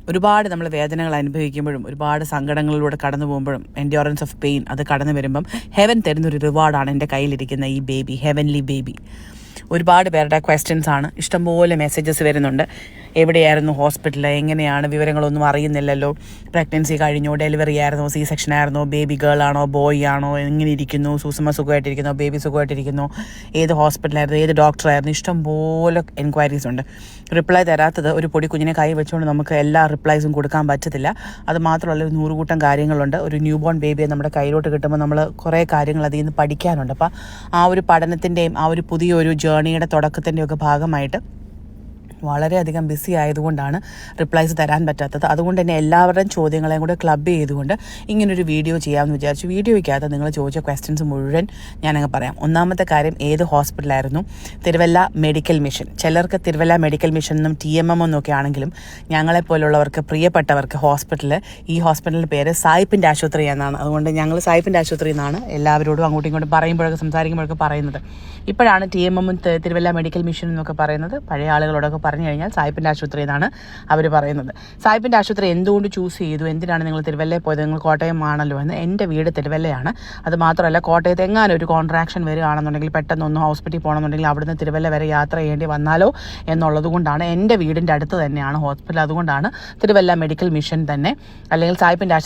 ഒരുപാട് നമ്മൾ വേദനകൾ അനുഭവിക്കുമ്പോഴും ഒരുപാട് സങ്കടങ്ങളിലൂടെ കടന്നു പോകുമ്പോഴും എൻഡ്യൂറൻസ് ഓഫ് പെയിൻ അത് കടന്നു വരുമ്പം ഹെവൻ തരുന്നൊരു റിവാർഡാണ് എൻ്റെ കയ്യിലിരിക്കുന്ന ഈ ബേബി, ഹെവൻലി ബേബി. ഒരുപാട് പേരുടെ ക്വസ്റ്റ്യൻസ് ആണ്, ഇഷ്ടംപോലെ മെസ്സേജസ് വരുന്നുണ്ട്. എവിടെയായിരുന്നു ഹോസ്പിറ്റൽ, എങ്ങനെയാണ്, വിവരങ്ങളൊന്നും അറിയുന്നില്ലല്ലോ, പ്രഗ്നൻസി കഴിഞ്ഞോ, ഡെലിവറി ആയിരുന്നോ, സി സെക്ഷൻ ആയിരുന്നോ, ബേബി ഗേൾ ആണോ, ബോയ് ആണോ, എങ്ങനെ ഇരിക്കുന്നു, സുസുമ സുഖമായിട്ടിരിക്കുന്നോ, ബേബി സുഖമായിട്ടിരിക്കുന്നു, ഏത് ഹോസ്പിറ്റലായിരുന്നു, ഏത് ഡോക്ടറായിരുന്നു, ഇഷ്ടംപോലെ എൻക്വയറീസ് ഉണ്ട്. റിപ്ലൈ തരാത്തത് ഒരു പൊടി കുഞ്ഞിനെ കൈ വെച്ചുകൊണ്ട് നമുക്ക് എല്ലാ റിപ്ലൈസും കൊടുക്കാൻ പറ്റത്തില്ല. അത് മാത്രമല്ല, ഒരു 100 കൂട്ടം കാര്യങ്ങളുണ്ട്. ഒരു ന്യൂ ബോൺ ബേബിയെ നമ്മുടെ കയ്യിലോട്ട് കിട്ടുമ്പോൾ നമ്മൾ കുറേ കാര്യങ്ങൾ അതിൽ നിന്ന് പഠിക്കാനുണ്ട്. അപ്പോൾ ആ ഒരു പഠനത്തിൻ്റെയും ആ ഒരു പുതിയൊരു ജേണിയുടെ തുടക്കത്തിൻ്റെയൊക്കെ ഭാഗമായിട്ട് വളരെയധികം ബിസി ആയതുകൊണ്ടാണ് റിപ്ലൈസ് തരാൻ പറ്റാത്തത്. അതുകൊണ്ട് തന്നെ എല്ലാവരുടെയും ചോദ്യങ്ങളെയും കൂടെ ക്ലബ് ചെയ്തുകൊണ്ട് ഇങ്ങനൊരു വീഡിയോ ചെയ്യാമെന്ന് വിചാരിച്ചു. വീഡിയോയ്ക്കകത്ത് നിങ്ങൾ ചോദിച്ച ക്വസ്റ്റ്യൻസ് മുഴുവൻ ഞാനങ്ങ് പറയാം. ഒന്നാമത്തെ കാര്യം, ഏത് ഹോസ്പിറ്റലായിരുന്നു? Thiruvalla medical mission. ചിലർക്ക് തിരുവല്ല മെഡിക്കൽ മിഷൻ എന്നും TMM എന്നൊക്കെ ആണെങ്കിലും ഞങ്ങളെപ്പോലുള്ളവർക്ക്, പ്രിയപ്പെട്ടവർക്ക് ഈ ഹോസ്പിറ്റലിൻ്റെ പേര് സായിപ്പിൻ്റെ ആശുപത്രി എന്നാണ്. അതുകൊണ്ട് ഞങ്ങൾ സായിപ്പിൻ്റെ ആശുപത്രി എന്നാണ് എല്ലാവരോടും അങ്ങോട്ടും ഇങ്ങോട്ടും പറയുമ്പോഴൊക്കെ, സംസാരിക്കുമ്പോഴൊക്കെ പറയുന്നത്. ഇപ്പോഴാണ് TMM തിരുവല്ല മെഡിക്കൽ മിഷൻ എന്നൊക്കെ പറയുന്നത്. പഴയ ആളുകളോടൊക്കെ പറഞ്ഞു കഴിഞ്ഞാൽ സായിപ്പിൻ്റെ ആശുപത്രി എന്നാണ് അവർ പറയുന്നത്. സായിപ്പിൻ്റെ ആശുപത്രി എന്തുകൊണ്ട് ചൂസ് ചെയ്തു, എന്തിനാണ് നിങ്ങൾ തിരുവല്ലയിൽ പോയത്, നിങ്ങൾ കോട്ടയം ആണല്ലോ എന്ന്? എൻ്റെ വീട് തിരുവല്ലയാണ്. അത് മാത്രമല്ല, കോട്ടയത്ത് എങ്ങാനും ഒരു കോൺട്രാക്ഷൻ വരികയാണെന്നുണ്ടെങ്കിൽ, പെട്ടെന്നൊന്ന് ഹോസ്പിറ്റലിൽ പോകണമെന്നുണ്ടെങ്കിൽ അവിടുന്ന് തിരുവല്ല വരെ യാത്ര ചെയ്യേണ്ടി വന്നാലോ എന്നുള്ളത് കൊണ്ടാണ്. എൻ്റെ വീടിൻ്റെ അടുത്ത് തന്നെയാണ് ഹോസ്പിറ്റൽ. അതുകൊണ്ടാണ് തിരുവല്ല മെഡിക്കൽ മിഷൻ തന്നെ, അല്ലെങ്കിൽ സായിപ്പിൻ്റെ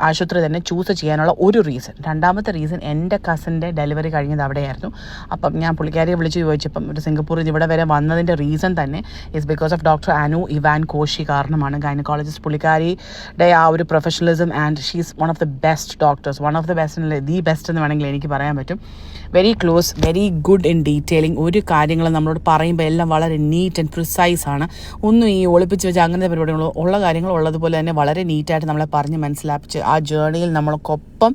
ആശുപത്രി തന്നെ ചൂസ് ചെയ്യാനുള്ള ഒരു റീസൺ. രണ്ടാമത്തെ റീസൺ, എൻ്റെ കസിൻ്റെ ഡെലിവറി കഴിഞ്ഞത് അവിടെയായിരുന്നു. അപ്പം ഞാൻ പുള്ളിക്കാരിയെ വിളിച്ച് ചോദിച്ചപ്പം ഒരു സിംഗപ്പൂരിൽ ഇവിടെ വരെ വന്നതിൻ്റെ റീസൺ തന്നെ is because of doctor Anu Ivan Koshy കാരണമാണ്. ഗൈനക്കോളജിസ്റ്റ് പുള്ളിക്കാരിയുടെ ആ ഒരു professionalism, and she's one of the best doctors, one of the best, the best എന്ന് വേണമെങ്കിൽ എനിക്ക് പറയാൻ പറ്റും. Very close, very good in detailing. ഒരു കാര്യങ്ങൾ നമ്മളോട് പറയുമ്പോൾ എല്ലാം വളരെ നീറ്റ് ആൻഡ് പ്രിസൈസ് ആണ്. ഒന്നും ഈ ഒളിപ്പിച്ച് വെച്ച് അങ്ങനത്തെ പരിപാടികൾ, ഉള്ള കാര്യങ്ങൾ ഉള്ളതുപോലെ തന്നെ വളരെ നീറ്റായിട്ട് നമ്മളെ പറഞ്ഞ് മനസ്സിലാപ്പിച്ച് ആ ജേർണിയിൽ നമ്മൾക്കൊപ്പം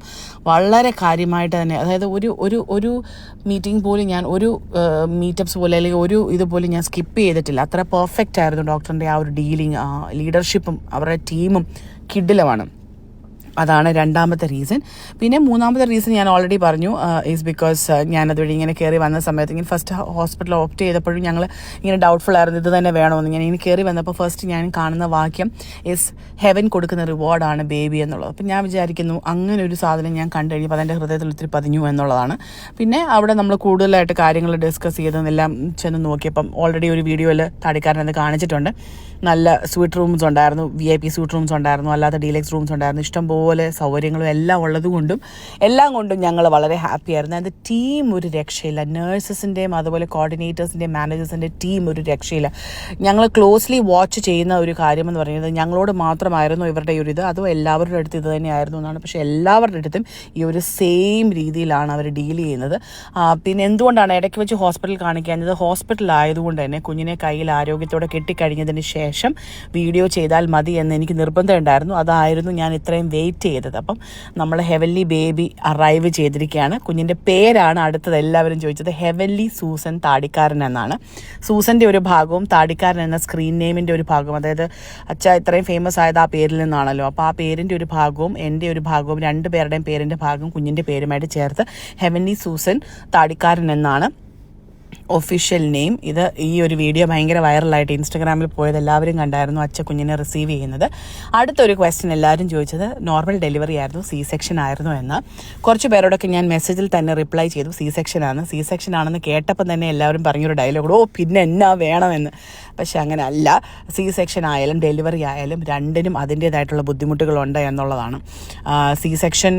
വളരെ കാര്യമായിട്ട് തന്നെ, അതായത് ഒരു മീറ്റിംഗ് പോലും ഞാൻ, ഒരു മീറ്റപ്സ് പോലെ അല്ലെങ്കിൽ ഒരു ഇതുപോലും ഞാൻ സ്കിപ്പ് ചെയ്തിട്ടില്ല. അത്ര പെർഫെക്റ്റ് ആയിരുന്നു ഡോക്ടറിൻ്റെ ആ ഒരു ഡീലിംഗ്, ലീഡർഷിപ്പും അവരുടെ ടീമും കിഡിലമാണ്. അതാണ് രണ്ടാമത്തെ റീസൺ. പിന്നെ മൂന്നാമത്തെ റീസൺ ഞാൻ ഓൾറെഡി പറഞ്ഞു, ഈസ് ബിക്കോസ് ഞാനതുവഴി ഇങ്ങനെ കയറി വന്ന സമയത്ത്, ഇങ്ങനെ ഫസ്റ്റ് ഹോസ്പിറ്റൽ ഓപ്റ്റ് ചെയ്തപ്പോഴും ഞങ്ങൾ ഇങ്ങനെ ഡൗട്ട്ഫുൾ ആയിരുന്നു, ഇത് തന്നെ വേണമെന്ന്. ഞാൻ ഇങ്ങനെ കയറി വന്നപ്പോൾ ഫസ്റ്റ് ഞാൻ കാണുന്ന വാക്യം ഈസ് ഹെവൻ കൊടുക്കുന്ന റിവാർഡാണ് ബേബി എന്നുള്ളത്. അപ്പം ഞാൻ വിചാരിക്കുന്നു അങ്ങനെ ഒരു സാധനം ഞാൻ കണ്ടു കഴിഞ്ഞപ്പോൾ അതെൻ്റെ ഹൃദയത്തിൽ ഒത്തിരി പതിഞ്ഞു എന്നുള്ളതാണ്. പിന്നെ അവിടെ നമ്മൾ കൂടുതലായിട്ട് കാര്യങ്ങൾ ഡിസ്കസ് ചെയ്തതെല്ലാം ചെന്ന് നോക്കിയപ്പം ഓൾറെഡി ഒരു വീഡിയോയിൽ താടിക്കാരനത് കാണിച്ചിട്ടുണ്ട്. നല്ല സ്വീറ്റ് റൂംസ് ഉണ്ടായിരുന്നു, VIP സ്വീറ്റ് റൂംസ് ഉണ്ടായിരുന്നു, അല്ലാത്ത ഡീലക്സ് റൂംസ് ഉണ്ടായിരുന്നു. ഇഷ്ടംപോലെ സൗകര്യങ്ങളും എല്ലാം ഉള്ളതുകൊണ്ടും ഞങ്ങൾ വളരെ ഹാപ്പി ആയിരുന്നു. അത് ടീം ഒരു രക്ഷയില്ല. നേഴ്സസിൻ്റെയും അതുപോലെ കോർഡിനേറ്റേഴ്സിൻ്റെയും മാനേജേഴ്സിൻ്റെ ടീം ഒരു രക്ഷയില്ല. ഞങ്ങൾ ക്ലോസ്ലി വാച്ച് ചെയ്യുന്ന ഒരു കാര്യമെന്ന് പറയുന്നത്, ഞങ്ങളോട് മാത്രമായിരുന്നു ഇവരുടെ ഒരു ഇത്, അതോ എല്ലാവരുടെ അടുത്ത് ഇത് തന്നെയായിരുന്നു എന്നാണ്. പക്ഷേ എല്ലാവരുടെ അടുത്തും ഈ ഒരു സെയിം രീതിയിലാണ് അവർ ഡീൽ ചെയ്യുന്നത്. പിന്നെ എന്തുകൊണ്ടാണ് ഇടയ്ക്ക് വെച്ച് ഹോസ്പിറ്റൽ കാണിക്കാഞ്ഞത്? ഹോസ്പിറ്റൽ ആയതുകൊണ്ട് തന്നെ കുഞ്ഞിനെ കയ്യിൽ ആരോഗ്യത്തോടെ കെട്ടിക്കഴിഞ്ഞതിന് ശേഷം വീഡിയോ ചെയ്താൽ മതി എന്ന് എനിക്ക് നിർബന്ധം ഉണ്ടായിരുന്നു. അതായിരുന്നു ഞാൻ ഇത്രയും വെയിറ്റ് ചെയ്തത്. അപ്പം നമ്മൾ ഹെവൻലി ബേബി അറൈവ് ചെയ്തിരിക്കുകയാണ്. കുഞ്ഞിൻ്റെ പേരാണ് അടുത്തത് എല്ലാവരും ചോദിച്ചത്. ഹെവൻലി സൂസൻ താടിക്കാരൻ എന്നാണ്. സൂസൻ്റെ ഒരു ഭാഗവും താടിക്കാരൻ എന്ന സ്ക്രീൻ നെയിമിൻ്റെ ഒരു ഭാഗവും, അതായത് അച്ഛ ഇത്രയും ഫേമസ് ആയത് ആ പേരിൽ നിന്നാണല്ലോ. അപ്പോൾ ആ പേരിൻ്റെ ഒരു ഭാഗവും എൻ്റെ ഒരു ഭാഗവും, രണ്ടുപേരുടെയും പേരിൻ്റെ ഭാഗവും കുഞ്ഞിൻ്റെ പേരുമായിട്ട് ചേർത്ത് ഹെവൻലി സൂസൻ താടിക്കാരൻ എന്നാണ് ഒഫീഷ്യൽ നെയിം. ഇത് ഈ ഒരു വീഡിയോ ഭയങ്കര വൈറലായിട്ട് ഇൻസ്റ്റഗ്രാമിൽ പോയത് എല്ലാവരും കണ്ടായിരുന്നു, അച്ഛ കുഞ്ഞിനെ റിസീവ് ചെയ്യുന്നത്. അടുത്തൊരു ക്വസ്റ്റ്യൻ എല്ലാവരും ചോദിച്ചത്, നോർമൽ ഡെലിവറി ആയിരുന്നു, C സെക്ഷൻ ആയിരുന്നു എന്ന്. കുറച്ച് പേരോടൊക്കെ ഞാൻ മെസ്സേജിൽ തന്നെ റിപ്ലൈ ചെയ്തു, C സെക്ഷൻ ആണെന്ന് കേട്ടപ്പം തന്നെ എല്ലാവരും പറഞ്ഞൊരു ഡയലോഗ്, പിന്നെ എന്നാ വേണമെന്ന്. പക്ഷെ അങ്ങനെ അല്ല. C സെക്ഷൻ ആയാലും ഡെലിവറി ആയാലും രണ്ടിനും അതിൻ്റേതായിട്ടുള്ള ബുദ്ധിമുട്ടുകളുണ്ട് എന്നുള്ളതാണ്. C സെക്ഷൻ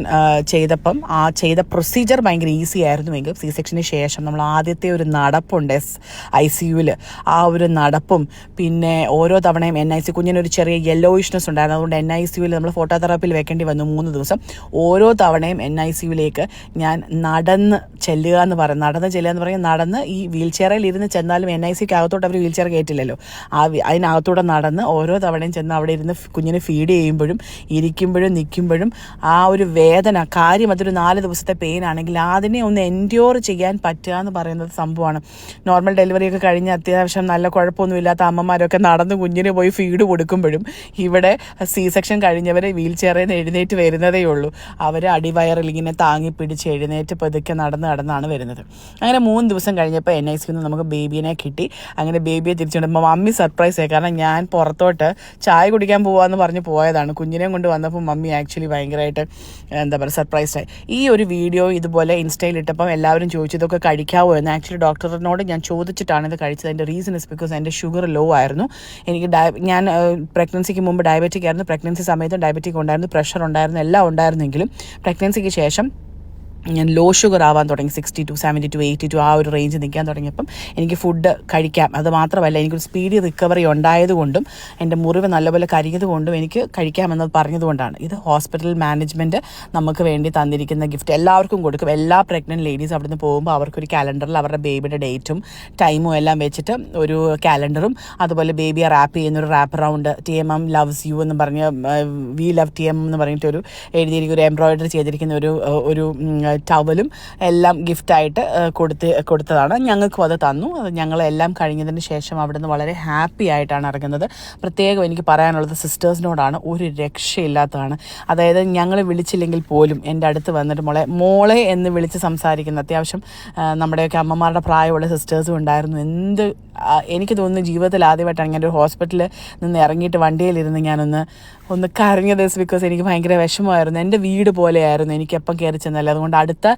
ചെയ്തപ്പം ചെയ്ത പ്രൊസീജിയർ ഭയങ്കര ഈസി ആയിരുന്നുവെങ്കിലും C സെക്ഷന് ശേഷം നമ്മൾ ആദ്യത്തെ ഒരു നടപ്പുണ്ട് ICUവിൽ, ആ ഒരു നടപ്പും പിന്നെ ഓരോ തവണയും NIC, കുഞ്ഞിനൊരു ചെറിയ യെല്ലോയിഷ്നെസ് ഉണ്ടായിരുന്നു, അതുകൊണ്ട് NICUവിൽ നമ്മൾ ഫോട്ടോതെറാപ്പിയിൽ വെക്കേണ്ടി വന്നു 3 ദിവസം. ഓരോ തവണയും NICUവിലേക്ക് ഞാൻ നടന്ന് ചെല്ലുക എന്ന് പറയും, നടന്ന് ഈ വീൽ ചെയറിൽ ഇരുന്ന് ചെന്നാലും NICക്ക് അകത്തോട്ട് അവർ വീൽ ചെയർ കയറ്റില്ലല്ലോ, അതിനകത്തൂടെ നടന്ന് ഓരോ തവണയും ചെന്ന് അവിടെ ഇരുന്ന് കുഞ്ഞിനെ ഫീഡ് ചെയ്യുമ്പോഴും ഇരിക്കുമ്പോഴും നിൽക്കുമ്പോഴും ആ ഒരു വേദന, കാര്യം അതൊരു 4 ദിവസത്തെ പെയിൻ ആണെങ്കിൽ അതിനെ ഒന്ന് എൻഡ്യൂർ ചെയ്യാൻ പറ്റുക എന്ന് പറയുന്നത് സംഭവമാണ് സന്തോഷമാണ്. നോർമൽ ഡെലിവറി ഒക്കെ കഴിഞ്ഞ് അത്യാവശ്യം നല്ല കുഴപ്പമൊന്നുമില്ലാത്ത അമ്മമാരൊക്കെ നടന്ന് കുഞ്ഞിന് പോയി ഫീഡ് കൊടുക്കുമ്പോഴും ഇവിടെ സി സെക്ഷൻ കഴിഞ്ഞവർ വീൽ ചെയറിൽ നിന്ന് എഴുന്നേറ്റ് വരുന്നതേ ഉള്ളൂ. അവർ അടിവയറിൽ ഇങ്ങനെ താങ്ങി പിടിച്ച് എഴുന്നേറ്റ് പതുക്കെ നടന്നാണ് വരുന്നത്. അങ്ങനെ 3 ദിവസം കഴിഞ്ഞപ്പോൾ NICU നമുക്ക് ബേബീനെ കിട്ടി. അങ്ങനെ ബേബിയെ തിരിച്ചുകൊണ്ടുമ്പോൾ മമ്മി സർപ്രൈസ് ആയി. കാരണം ഞാൻ പുറത്തോട്ട് ചായ കുടിക്കാൻ പോകാമെന്ന് പറഞ്ഞ് പോയതാണ്. കുഞ്ഞിനെ കൊണ്ട് വന്നപ്പോൾ മമ്മി ആക്ച്വലി ഭയങ്കരമായിട്ട് എന്താ പറയുക സർപ്രൈസ്ഡായി. ഈ ഒരു വീഡിയോ ഇതുപോലെ ഇൻസ്റ്റയിൽ ഇട്ടപ്പം എല്ലാവരും ചോദിച്ചു ഇതൊക്കെ കഴിക്കാവോ എന്ന്. ആക്ച്വലി ഡോക്ടറിനോട് ഞാൻ ചോദിച്ചിട്ടാണ് ഇത് കഴിച്ചത്. അതിൻ്റെ റീസൺ ഇസ് ബിക്കോസ് എൻ്റെ ഷുഗർ ലോ ആയിരുന്നു. എനിക്ക് ഞാൻ പ്രഗ്നൻസിക്ക് മുമ്പ് ഡയബറ്റിക് ആയിരുന്നു, പ്രഗ്നൻസി സമയത്ത് ഡയബറ്റിക് ഉണ്ടായിരുന്നു, പ്രഷർ ഉണ്ടായിരുന്നു, എല്ലാം ഉണ്ടായിരുന്നെങ്കിലും പ്രഗ്നൻസിക്ക് ശേഷം ഞാൻ ലോ ഷുഗർ ആവാൻ തുടങ്ങി. 62, 72, 82 ആ ഒരു റേഞ്ച് നിൽക്കാൻ തുടങ്ങിയപ്പം എനിക്ക് ഫുഡ് കഴിക്കാം. അത് മാത്രമല്ല എനിക്കൊരു സ്പീഡി റിക്കവറി ഉണ്ടായതുകൊണ്ടും എൻ്റെ മുറിവ് നല്ലപോലെ കരിഞ്ഞതുകൊണ്ടും എനിക്ക് കഴിക്കാമെന്നത് പറഞ്ഞതുകൊണ്ടാണ്. ഇത് ഹോസ്പിറ്റൽ മാനേജ്മെൻറ്റ് നമുക്ക് വേണ്ടി തന്നിരിക്കുന്ന ഗിഫ്റ്റ്. എല്ലാവർക്കും കൊടുക്കും. എല്ലാ പ്രഗ്നൻറ്റ് ലേഡീസ് അവിടുന്ന് പോകുമ്പോൾ അവർക്കൊരു കാലണ്ടറിൽ അവരുടെ ബേബിയുടെ ഡേറ്റും ടൈമും എല്ലാം വെച്ചിട്ട് ഒരു കാലണ്ടറും അതുപോലെ ബേബിയെ റാപ്പ് ചെയ്യുന്നൊരു wrap round TMM loves you എന്ന് പറഞ്ഞ് വി ലവ് TMM എന്ന് പറഞ്ഞിട്ടൊരു എഴുതിയിരിക്കുന്ന ഒരു എംബ്രോയിഡറി ചെയ്തിരിക്കുന്ന ഒരു ടവലും എല്ലാം ഗിഫ്റ്റായിട്ട് കൊടുത്തതാണ്. ഞങ്ങൾക്കും അത് തന്നു. ഞങ്ങളെല്ലാം കഴിഞ്ഞതിന് ശേഷം അവിടെ നിന്ന് വളരെ ഹാപ്പി ആയിട്ടാണ് ഇറങ്ങുന്നത്. പ്രത്യേകം എനിക്ക് പറയാനുള്ളത് സിസ്റ്റേഴ്സിനോടാണ്. ഒരു രക്ഷയില്ലാത്തതാണ്. അതായത് ഞങ്ങൾ വിളിച്ചില്ലെങ്കിൽ പോലും എൻ്റെ അടുത്ത് വന്നിട്ട് മോളെ എന്ന് വിളിച്ച് സംസാരിക്കുന്ന അത്യാവശ്യം നമ്മുടെയൊക്കെ അമ്മമാരുടെ പ്രായമുള്ള സിസ്റ്റേഴ്സും ഉണ്ടായിരുന്നു. എനിക്ക് തോന്നുന്നു ജീവിതത്തിൽ ആദ്യമായിട്ടാണ് ഞാനൊരു ഹോസ്പിറ്റലിൽ നിന്ന് ഇറങ്ങിയിട്ട് വണ്ടിയിലിരുന്ന് ഞാനൊന്ന് കരഞ്ഞത്. ബിക്കോസ് എനിക്ക് ഭയങ്കര വിഷമമായിരുന്നു. എൻ്റെ വീട് പോലെയായിരുന്നു എനിക്കെപ്പം കയറി ചെന്നല്ല. അതുകൊണ്ട് അടുത്ത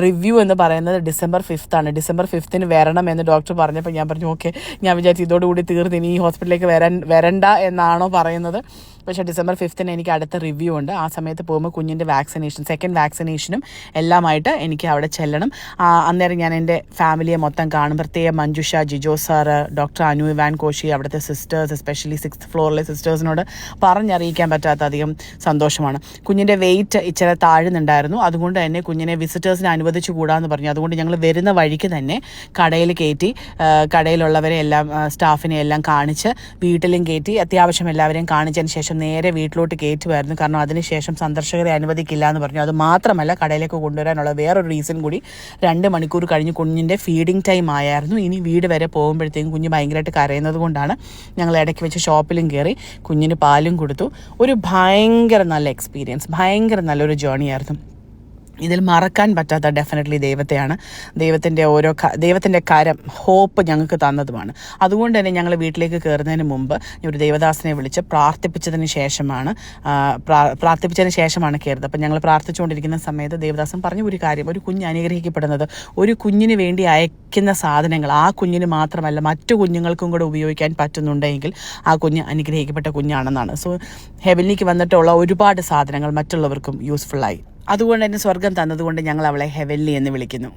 റിവ്യൂ എന്ന് പറയുന്നത് December 5th ആണ്. December 5th വരണം എന്ന് ഡോക്ടർ പറഞ്ഞപ്പോൾ ഞാൻ പറഞ്ഞു ഓക്കെ. ഞാൻ വിചാരിച്ചു ഇതോടുകൂടി തീർന്ന് ഇനി ഈ ഹോസ്പിറ്റലിലേക്ക് വരണ്ട എന്നാണോ പറയുന്നത്. പക്ഷേ December 5th എനിക്ക് അടുത്ത റിവ്യൂ ഉണ്ട്. ആ സമയത്ത് പോകുമ്പോൾ കുഞ്ഞിൻ്റെ വാക്സിനേഷൻ, സെക്കൻഡ് വാക്സിനേഷനും എല്ലാമായിട്ട് എനിക്ക് അവിടെ ചെല്ലണം. അന്നേരം ഞാൻ എൻ്റെ ഫാമിലിയെ മൊത്തം കാണും. പ്രത്യേകം Manjusha, Jijo sir, doctor Anu Ivan Koshy, അവിടുത്തെ സിസ്റ്റേഴ്സ്, എസ്പെഷ്യലി 6th ഫ്ലോറിലെ സിസ്റ്റേഴ്സിനോട് പറഞ്ഞറിയിക്കാൻ പറ്റാത്ത അധികം സന്തോഷമാണ്. കുഞ്ഞിൻ്റെ വെയിറ്റ് ഇച്ചിരി താഴുന്നുണ്ടായിരുന്നു. അതുകൊണ്ട് തന്നെ കുഞ്ഞിനെ വിസിറ്റേഴ്സിനെ അനുവദിച്ചു കൂടാന്ന് പറഞ്ഞു. അതുകൊണ്ട് ഞങ്ങൾ വരുന്ന വഴിക്ക് തന്നെ കടയിൽ കയറ്റി, കടയിലുള്ളവരെ എല്ലാം സ്റ്റാഫിനെ എല്ലാം കാണിച്ച് വീട്ടിലും കയറ്റി അത്യാവശ്യം എല്ലാവരെയും കാണിച്ചതിന് ശേഷം നേരെ വീട്ടിലോട്ട് കയറ്റുമായിരുന്നു. കാരണം അതിനുശേഷം സന്ദർശകരെ അനുവദിക്കില്ല എന്ന് പറഞ്ഞു. അത് മാത്രമല്ല കടയിലേക്ക് കൊണ്ടുവരാനുള്ള വേറൊരു റീസൺ കൂടി, 2 മണിക്കൂർ കഴിഞ്ഞ് കുഞ്ഞിൻ്റെ ഫീഡിങ് ടൈം ആയിരുന്നു. ഇനി വീട് വരെ പോകുമ്പോഴത്തേക്കും കുഞ്ഞ് ഭയങ്കരമായിട്ട് കരയുന്നത് കൊണ്ടാണ് ഞങ്ങൾ ഇടയ്ക്ക് വെച്ച് ഷോപ്പിലും കയറി കുഞ്ഞിന് പാലും കൊടുത്തു. ഒരു ഭയങ്കര നല്ല എക്സ്പീരിയൻസ്, ഭയങ്കര നല്ലൊരു ജേർണി ആയിരുന്നു. ഇതിൽ മറക്കാൻ പറ്റാത്ത ഡെഫിനറ്റ്ലി ദൈവത്തെയാണ്. ദൈവത്തിൻ്റെ കരം, ഹോപ്പ് ഞങ്ങൾക്ക് തന്നതുമാണ്. അതുകൊണ്ട് തന്നെ ഞങ്ങൾ വീട്ടിലേക്ക് കയറുന്നതിന് മുമ്പ് ഒരു ദേവദാസനെ വിളിച്ച് പ്രാർത്ഥിപ്പിച്ചതിന് ശേഷമാണ് കയറുന്നത്. അപ്പം ഞങ്ങൾ പ്രാർത്ഥിച്ചുകൊണ്ടിരിക്കുന്ന സമയത്ത് ദേവദാസൻ പറഞ്ഞ ഒരു കാര്യം, ഒരു കുഞ്ഞ് അനുഗ്രഹിക്കപ്പെടുന്നത് ഒരു കുഞ്ഞിന് വേണ്ടി അയക്കുന്ന സാധനങ്ങൾ ആ കുഞ്ഞിന് മാത്രമല്ല മറ്റു കുഞ്ഞുങ്ങൾക്കും കൂടെ ഉപയോഗിക്കാൻ പറ്റുന്നുണ്ടെങ്കിൽ ആ കുഞ്ഞ് അനുഗ്രഹിക്കപ്പെട്ട കുഞ്ഞാണെന്നാണ്. സോ ഹെവനിലേക്ക് വന്നിട്ടുള്ള ഒരുപാട് സാധനങ്ങൾ മറ്റുള്ളവർക്കും യൂസ്ഫുള്ളായി. അതുകൊണ്ട് തന്നെ സ്വർഗം തന്നതുകൊണ്ട് ഞങ്ങൾ അവളെ ഹെവൻലി എന്ന് വിളിക്കുന്നു.